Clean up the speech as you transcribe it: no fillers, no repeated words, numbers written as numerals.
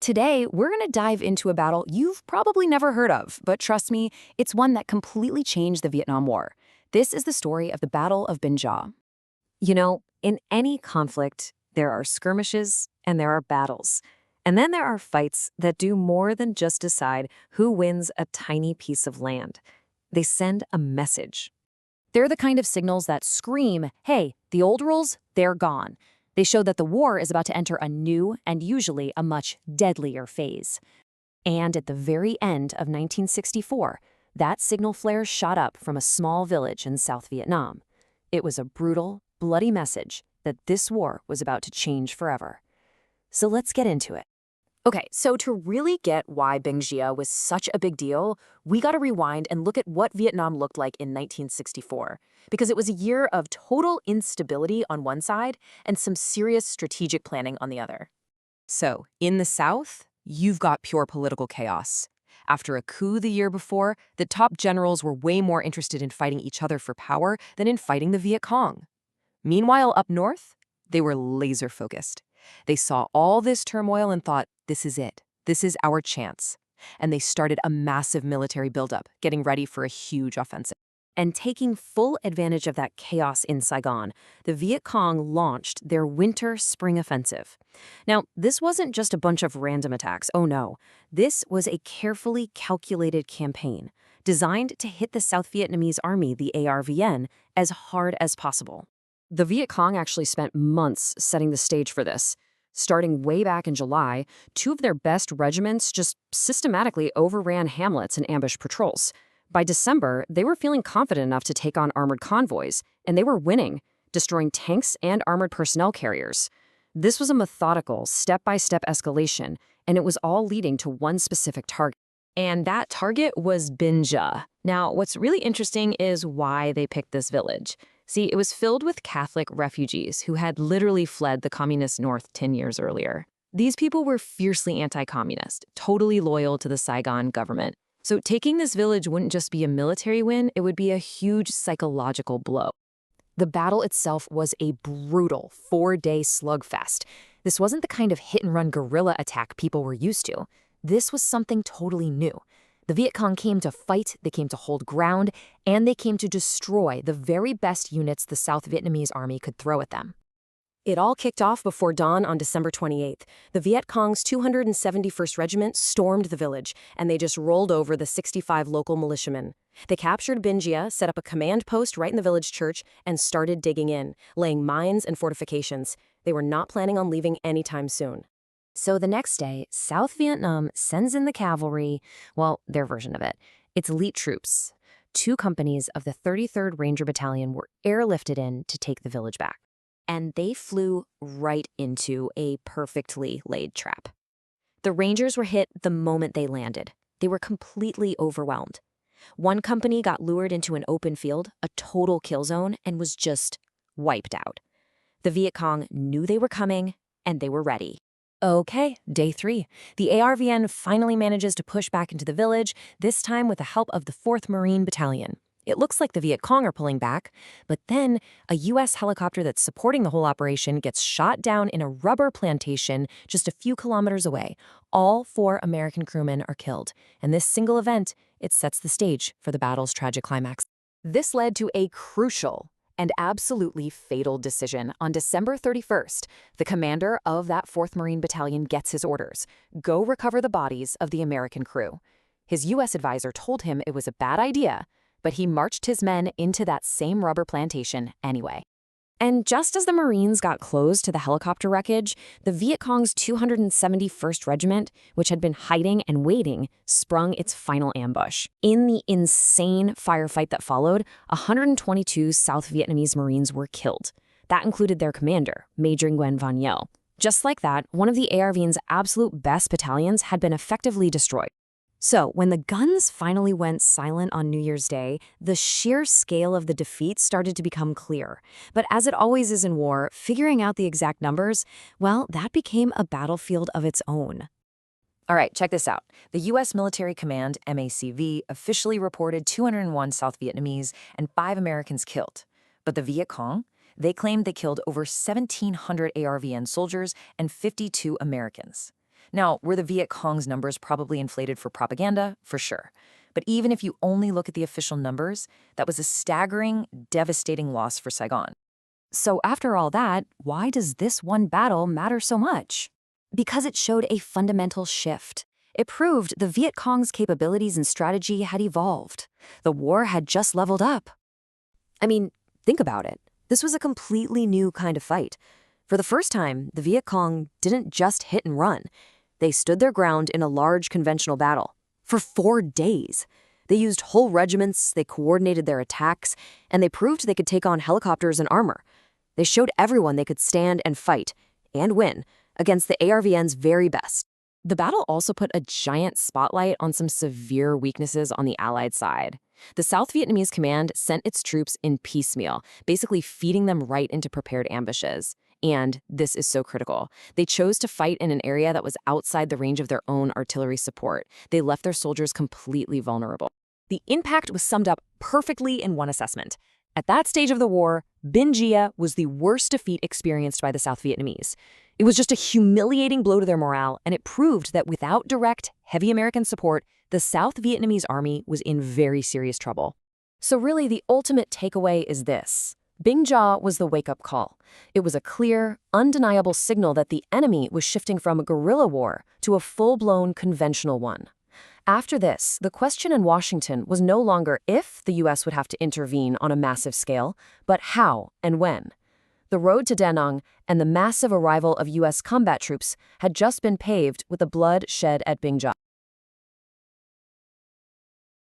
Today, we're going to dive into a battle you've probably never heard of, but trust me, it's one that completely changed the Vietnam War. This is the story of the Battle of Binh Gia. You know, in any conflict, there are skirmishes and there are battles. And then there are fights that do more than just decide who wins a tiny piece of land. They send a message. They're the kind of signals that scream, hey, the old rules, they're gone. They show that the war is about to enter a new and usually a much deadlier phase. And at the very end of 1964, that signal flare shot up from a small village in South Vietnam. It was a brutal, bloody message that this war was about to change forever. So let's get into it. Okay, so to really get why Binh Gia was such a big deal, we gotta rewind and look at what Vietnam looked like in 1964. Because it was a year of total instability on one side and some serious strategic planning on the other. So, in the South, you've got pure political chaos. After a coup the year before, the top generals were way more interested in fighting each other for power than in fighting the Viet Cong. Meanwhile, up north, they were laser-focused. They saw all this turmoil and thought, this is it. This is our chance. And they started a massive military buildup, getting ready for a huge offensive. And taking full advantage of that chaos in Saigon, the Viet Cong launched their winter-spring offensive. Now, this wasn't just a bunch of random attacks, oh no. This was a carefully calculated campaign, designed to hit the South Vietnamese army, the ARVN, as hard as possible. The Viet Cong actually spent months setting the stage for this. Starting way back in July, two of their best regiments just systematically overran hamlets and ambushed patrols. By December, they were feeling confident enough to take on armored convoys, and they were winning, destroying tanks and armored personnel carriers. This was a methodical, step-by-step escalation, and it was all leading to one specific target. And that target was Binh Gia. Now, what's really interesting is why they picked this village. See, it was filled with Catholic refugees who had literally fled the communist North 10 years earlier. These people were fiercely anti-communist, totally loyal to the Saigon government. So taking this village wouldn't just be a military win, it would be a huge psychological blow. The battle itself was a brutal 4-day slugfest. This wasn't the kind of hit-and-run guerrilla attack people were used to. This was something totally new. The Viet Cong came to fight, they came to hold ground, and they came to destroy the very best units the South Vietnamese army could throw at them. It all kicked off before dawn on December 28th. The Viet Cong's 271st Regiment stormed the village, and they just rolled over the 65 local militiamen. They captured Binh Gia, set up a command post right in the village church, and started digging in, laying mines and fortifications. They were not planning on leaving anytime soon. So the next day, South Vietnam sends in the cavalry, well, their version of it. It's elite troops. 2 companies of the 33rd Ranger Battalion were airlifted in to take the village back. And they flew right into a perfectly laid trap. The Rangers were hit the moment they landed. They were completely overwhelmed. One company got lured into an open field, a total kill zone, and was just wiped out. The Viet Cong knew they were coming, and they were ready. Okay, day 3. The ARVN finally manages to push back into the village, this time with the help of the 4th Marine Battalion. It looks like the Viet Cong are pulling back, but then a U.S. helicopter that's supporting the whole operation gets shot down in a rubber plantation just a few kilometers away. All 4 American crewmen are killed, and this single event, it sets the stage for the battle's tragic climax. This led to a crucial and absolutely fatal decision. On December 31st, the commander of that 4th Marine Battalion gets his orders. Go recover the bodies of the American crew. His U.S. advisor told him it was a bad idea, but he marched his men into that same rubber plantation anyway. And just as the Marines got close to the helicopter wreckage, the Viet Cong's 271st Regiment, which had been hiding and waiting, sprung its final ambush. In the insane firefight that followed, 122 South Vietnamese Marines were killed. That included their commander, Major Nguyen Van Yeo. Just like that, one of the ARVN's absolute best battalions had been effectively destroyed. So, when the guns finally went silent on New Year's Day, the sheer scale of the defeat started to become clear. But as it always is in war, figuring out the exact numbers, well, that became a battlefield of its own. All right, check this out. The U.S. Military Command, MACV, officially reported 201 South Vietnamese and 5 Americans killed. But the Viet Cong, they claimed they killed over 1,700 ARVN soldiers and 52 Americans. Now, were the Viet Cong's numbers probably inflated for propaganda? For sure. But even if you only look at the official numbers, that was a staggering, devastating loss for Saigon. So after all that, why does this one battle matter so much? Because it showed a fundamental shift. It proved the Viet Cong's capabilities and strategy had evolved. The war had just leveled up. I mean, think about it. This was a completely new kind of fight. For the first time, the Viet Cong didn't just hit and run. They stood their ground in a large conventional battle. For 4 days. They used whole regiments, they coordinated their attacks, and they proved they could take on helicopters and armor. They showed everyone they could stand and fight, and win, against the ARVN's very best. The battle also put a giant spotlight on some severe weaknesses on the Allied side. The South Vietnamese command sent its troops in piecemeal, basically feeding them right into prepared ambushes. And this is so critical. They chose to fight in an area that was outside the range of their own artillery support. They left their soldiers completely vulnerable. The impact was summed up perfectly in one assessment. At that stage of the war, Binh Gia was the worst defeat experienced by the South Vietnamese. It was just a humiliating blow to their morale, and it proved that without direct, heavy American support, the South Vietnamese army was in very serious trouble. So really, the ultimate takeaway is this. Binh Gia was the wake-up call. It was a clear, undeniable signal that the enemy was shifting from a guerrilla war to a full-blown conventional one. After this, the question in Washington was no longer if the U.S. would have to intervene on a massive scale, but how and when. The road to Da Nang and the massive arrival of U.S. combat troops had just been paved with the blood shed at Binh Gia.